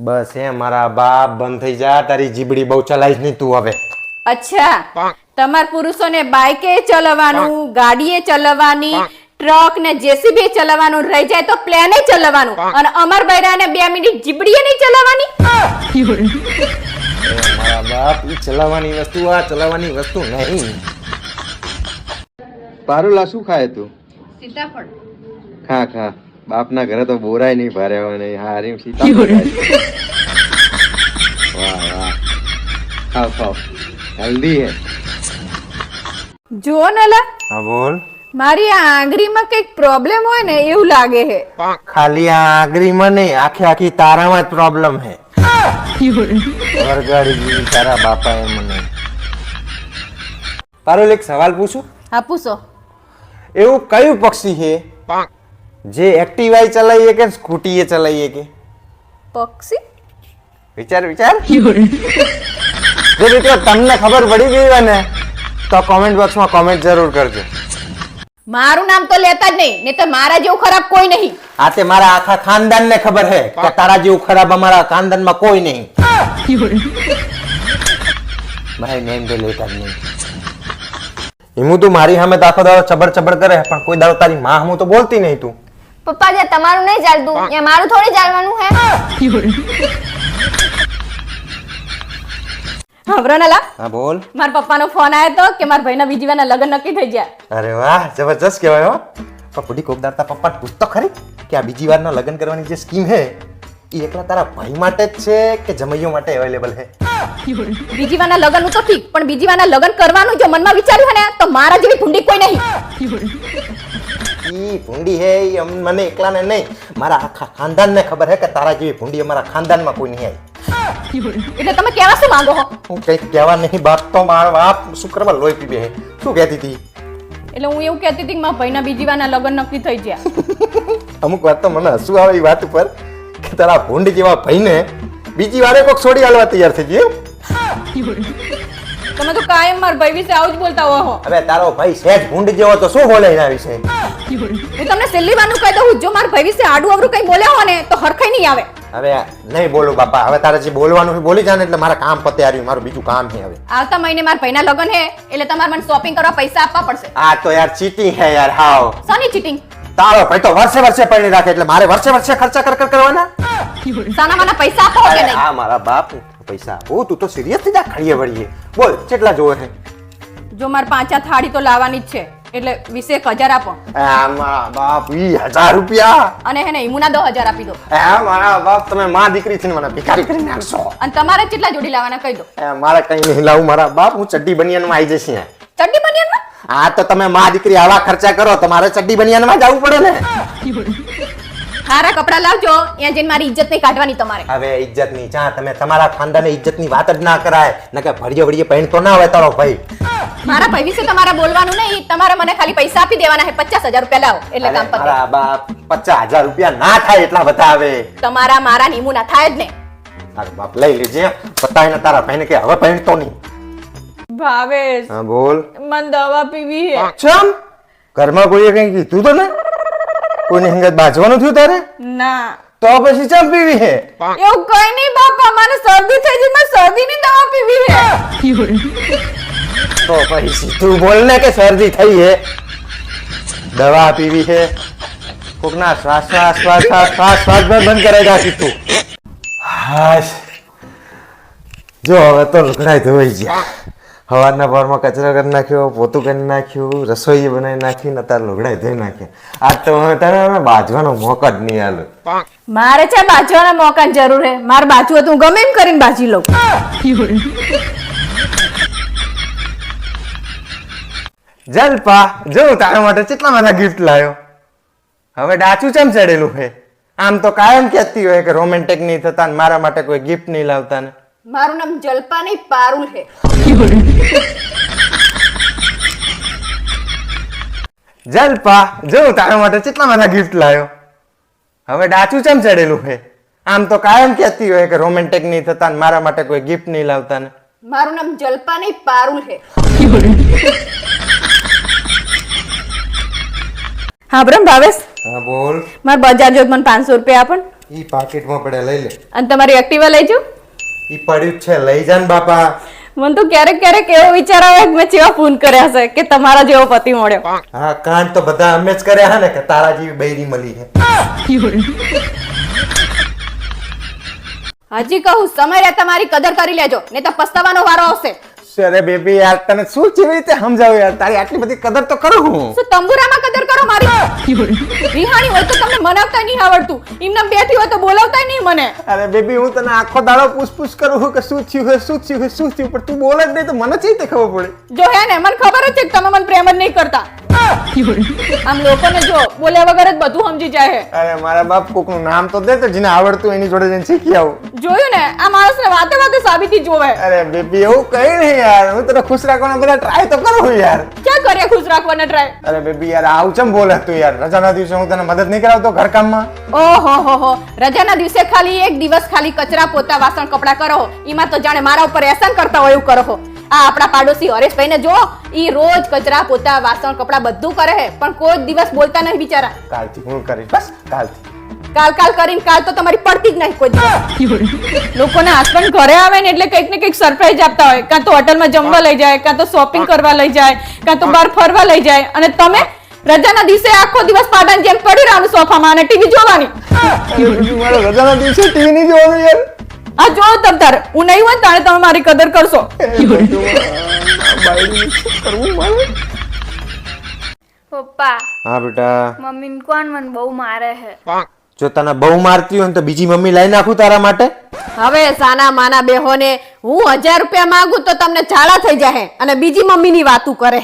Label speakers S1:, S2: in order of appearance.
S1: બસ એ મારા બાપ બંધ થઈ જા, તારી જીબડી બહુ ચલાઈશ નહીં તું હવે.
S2: અચ્છા, તમાર પુરુષોને બાઈકે ચલાવવાનું, ગાડીએ ચલાવવાની, ટ્રક ને જેસીબી ચલાવવાનું રહી જાય તો પ્લેને ચલાવવાનું, અને અમાર બૈરાને 2 મિનિટ જીબડીએ નહીં ચલાવવાની.
S1: મારા બાપ ઈ ચલાવવાની વસ્તુ, આ ચલાવવાની વસ્તુ નહીં. પારુલા શું ખાય તું?
S2: સીતાફળ.
S1: ખા ખા, બાપના ઘરે તો બોરાય નહીં ભારે હોય નહીં. હા રીમ સીતાફળ. વાહ વાહ, ખાવ ખાવ, હેલ્ધી હે.
S2: જો નલા,
S1: હા બોલ.
S2: મારી આ આંગળીમાં કઈક પ્રોબ્લેમ હોય ને એવું લાગે છે.
S1: ખાલી આ આંગળીમાં નહીં, આખી આખી તારામાં જ પ્રોબ્લેમ હે. વરગાડી દીધી તારા બાપાએ મને. પારુલ એક સવાલ પૂછું?
S2: હા પૂછો.
S1: એવું કયું પક્ષી છે જે એક્ટિવા ચલાવીએ કે સ્કૂટી ચલાવીએ કે?
S2: પક્ષી?
S1: વિચાર વિચાર. જો મિત્રો તમને ખબર પડી ગઈ હોય ને તો કોમેન્ટ બોક્સમાં કોમેન્ટ જરૂર કરજો.
S2: મારું નામ તો લેતા જ નહીં, નહીં તો મારા જેવું ખરાબ કોઈ નહીં.
S1: આ તે મારા આખા ખાનદાનને ખબર છે કે તારા જેવું ખરાબ અમારા ખાનદાનમાં કોઈ નહીં. ભાઈ નેમ તો લેતા જ નહીં. હિમુ તું મારી સામે આખો દાડો ચબડ ચબડ કરે પણ કોઈ દાડો તારી માં હું તો બોલતી નહીં તું.
S3: પપ્પા જે તમારું નહીં ચાલતું એ મારું થોડી ચાલવાનું હે.
S2: હવરો નલા,
S1: હા બોલ.
S2: મારા પપ્પાનો ફોન આવ્યો તો કે મારા ભાઈના બીજી વારના લગ્ન નક્કી થઈ ગયા.
S1: અરે વાહ, જબરજસ્ત કહેવાય હો. પણ બુડી કોકદારતા પપ્પા પૂછ તો ખરી કે આ બીજી વારના લગ્ન કરવાની જે સ્કીમ હે એ એકલા તારા ભાઈ માટે જ છે કે જમૈયો માટે અવેલેબલ છે?
S2: બીજી વારના લગ્નનું તો ઠીક, પણ બીજી વારના લગ્ન કરવાનું જો મનમાં વિચાર્યું હે ને તો મારા જેવી ભૂંડી કોઈ નહીં.
S1: ઈ ભૂંડી હે ઈ મને એકલાને નહીં, મારા આખા ખાનદાનને ખબર હે કે તારા જેવી ભૂંડી અમારા ખાનદાનમાં કોઈ નહીં આવી.
S2: એટલે તમે કેવા શું માંગો છો?
S1: હું કઈ કહેવા નહીં, બાપ તો મારા બાપ શું કરવા લોહી પીવે હે. શું કહેતી હતી?
S2: એટલે હું એવું કહેતી હતી કે મારા ભાઈના બીજી વારના લગ્ન નક્કી થઈ ગયા.
S1: અમુક વાત તો મને હસવું આવે એ વાત ઉપર કે તારા ભૂંડી જેવા ભાઈને બીજી વારે કોક છોડી આલવા તૈયાર થઈ ગયો.
S2: તમે તો કાયમ મારા ભાઈ વિશે આવું જ બોલતા હો.
S1: હવે તારો ભાઈ સહેજ ભૂંડી જેવો તો શું બોલે એના વિશે?
S2: હું તમને છેલ્લી વારનું કહી દઉં, જો મારા ભાઈ વિશે આડું અવરું કઈ બોલ્યા હો ને તો હરખાઈ નહીં આવે.
S1: હવે નહીં બોલું બાપા, હવે તારે જે બોલવાનું છે બોલી જા ને, એટલે મારા કામ પતે આવ્યું, મારું બીજું કામ છે હવે.
S2: આવતા મહિને મારા ભાઈના લગ્ન હે એટલે તમારે મને શોપિંગ કરવા પૈસા આપવા પડશે.
S1: આ તો યાર ચીટિંગ હે યાર. હાવ
S2: શાની ચીટિંગ?
S1: તારો ભાઈ તો વર્ષે વર્ષે પડી રાખે એટલે મારે વર્ષે વર્ષે ખર્ચા કરવાના.
S2: સાના માના પૈસા આપો કે નહીં?
S1: હા મારા બાપ પૈસા આપો. તું તો સિરિયસ થઈ જા, ખડીએ વળીએ. બોલ કેટલા જોવે છે?
S2: જો મારે 5 થાળી તો લાવવાની જ છે એટલે 20,000 આપો.
S1: મારા બાપ 20,000 રૂપિયા?
S2: અને હે ને હિમુના 10,000 આપી દો.
S1: મારા બાપ તમે માં દીકરી છે મને ભિખારી કરી નાખશો.
S2: અને તમારે કેટલા જોડી લાવવાના કહી દો.
S1: મારે કઈ નહીં લાવું મારા બાપ, હું ચડ્ડી બનિયાનમાં આવી જઈશ.
S2: ચડ્ડી બનિયાનમાં?
S1: હા તો તમે માં દીકરી આવા ખર્ચા કરો તો મારે ચડ્ડી બનિયાનમાં જવું પડે ને.
S2: સારા કપડા લાવજો, ત્યાં જઈને મારી ઇજ્જત નહીં કાઢવાની તમારે.
S1: હવે ઇજ્જત ની ચા તમે તમારા ખાનદાને ઇજ્જત ની વાત જ ના કરાય ને કે ભળીએ ભળીએ પહેણ તો ના હોય તારો ભાઈ.
S2: મારા ભાઈ વિશે તમારે બોલવાનું નહીં, તમારે મને ખાલી પૈસા આપી દેવાના છે. 50,000 રૂપિયા લાવો એટલે કામ પતે.
S1: મારા બાપ 50,000 રૂપિયા ના થાય એટલા બધા આવે.
S2: તમારા મારા નિમુના થાય જ ને.
S1: તારો બાપ લઈ લેજે, પતાય ને તારા ભાઈને કે હવે પહેણ તો નહીં.
S2: ભાવેશ,
S1: હા બોલ.
S2: મને દવા પીવી છે.
S1: ચમ ઘરમાં કોઈએ કઈ કીધું તો ને? કોઈની હંગત બાજવાનું થયું તારે?
S2: ના.
S1: તો પછી ચમ પીવી છે?
S2: એવું કઈ નહીં બાપા, મને શરદી થઈ ગઈ, મને શરદીની દવા પીવી છે.
S1: તો પછી સીધું બોલ ને કે શરદી થઈ છે, દવા પીવી છે. કોકના શ્વાસ શ્વાસ શ્વાસ શ્વાસ શ્વાસ બંધ કરાઈ સીધું. હાશ જો હવે તો લુગડાઈ ધોઈ ગયા. સવારના પરમાં કચરો કરી નાખ્યો, પોતું કરી નાખ્યું, રસોઈ બનાવી નાખી ને તાર લુગડાઈ ધોઈ નાખ્યા. આજ તો તારે બાજવાનો મોકો જ નહીં આલો.
S2: મારે છે બાજવાના મોકાની જરૂર છે. મારે બાજુ હતું હું ગમે એમ કરીને બાજી લઉં.
S1: જલપા જો તારા માટે કેટલા બધા ગિફ્ટ લાવ્યો. હવે ડાચું ચમ ચડેલું છે? આમ તો કાયમ કહેતી હોય કે રોમેન્ટિક નહીં થતા ને મારા માટે કોઈ ગિફ્ટ નહીં લાવતા ને.
S2: મારું નામ જલપા નહીં પારુલ છે.
S1: જલપા જો તારા માટે કેટલા બધા ગિફ્ટ લાવ્યો. હવે ડાચું ચમ ચડેલું છે? આમ તો કાયમ કહેતી હોય કે રોમેન્ટિક નહીં થતા ને મારા માટે કોઈ ગિફ્ટ નહીં લાવતા ને.
S2: મારું નામ જલપા નહીં પારુલ છે. હા બ્રહ્મ ભાવેશ,
S1: હા બોલ.
S2: મારે બજાર જો મને 500 રૂપિયા આપો ને.
S1: ઈ પાકીટમાં પડે લઈ લે.
S2: અને તમારી એક્ટિવા લઈ જાઉં?
S1: ઈ પડ્યું જ છે લઈ જા ને બાપા.
S2: મને તો ક્યારેક ક્યારેક એવો વિચાર આવે કે મેં ચેવા ફોન કર્યા છે કે તમારા જેવો પતિ મળ્યો.
S1: હા કાંડ તો બધા અમે જ કર્યા હે ને કે તારા જેવી બૈરી મળી છે.
S2: હજી કહું સમય રે તમારી કદર કરી લેજો નહીં તો પસ્તાવાનો વારો આવશે.
S1: અરે બેબી યાર તને શું કેવી રીતે સમજાવું યાર તારી આટલી બધી કદર તો કરું હું.
S2: શું તંબુરામાં કદર કરો મારી? રિહાણી હોય તો તમને મનાવતા નહીં આવડતું, એમને બેઠી હોય તો બોલાવતા નહીં મને.
S1: અરે બેબી હું તને આખો દાડો પૂછ કરું છું કે શું થયું હે શું થયું હે શું થયું પણ તું બોલે જ નહીં તો મને ચી રીતે ખબર પડે.
S2: જો હે ને મને ખબર જ છે કે તમે મને પ્રેમ જ નહીં કરતા. આમ લોકોને જો બોલ્યા વગર જ બધું સમજી જાય છે.
S1: અરે મારા બાપ કોકનું નામ તો દે તો જેને આવડતું એની જોડે જઈને શીખી આવું.
S2: જોયું ને આ માણસને વાતે વાતે સાબિતી જોવે.
S1: અરે બેબી એવું કઈ નહીં યાર હું તને ખુશ રાખવાના બધા ટ્રાય તો કરું છું યાર.
S2: ક્યાં કર્યા ખુશ રાખવાના ટ્રાય?
S1: અરે બેબી યાર આવું ચમ બોલે તું યાર રજાના દિવસે હું તને મદદ નહીં કરાવતો ઘરકામમાં.
S2: ઓહો હો હો રજાના દિવસે ખાલી એક દિવસ ખાલી કચરા પોતા વાસણ કપડા કરો એમાં તો જાણે મારા ઉપર એહસાન કરતા હોય એવું કરો છો. આ આપણા પાડોશી હરેશભાઈ ને જો ઈ રોજ કચરા પોતા વાસણ કપડા બધું કરે છે પણ કોઈ દિવસ બોલતા નહીં બિચારા.
S1: કાલથી હું કરીશ બસ કાલથી.
S2: કાલ કરીને કાલ તો તમારી પડતી જ નહીં કોઈ દિવસ. લોકોના હસબન્ડ ઘરે આવે ને એટલે કંઈક ને કંઈક સરપ્રાઈઝ આપતા હોય, કાં તો હોટલમાં જમવા લઈ જાય, કાં તો શોપિંગ કરવા લઈ જાય, કાં તો બહાર ફરવા લઈ જાય અને તમે રજાના દિવસે આખો દિવસ પાડાની જેમ પડી રહેવાનું સોફામાં અને ટીવી જોવાની.
S1: મારા રજાના દિવસે ટીવી નહીં જોવાનું યાર.
S2: આ જો તમ તારે હું નહીં હોય તારે તમે મારી કદર કરશો.
S3: પપ્પા
S1: હા બેટા
S3: મમ્મી કોણ મને બહુ મારે છે.
S1: જો તને બહુ મારતી હોય ને તો બીજી મમ્મી લઈ નાખું તારા માટે.
S2: હવે સાના માના બેહોને હું 1000 રૂપિયા માંગુ તો તમને ઝાડા થઈ જાય અને બીજી મમ્મીની વાતું કરે.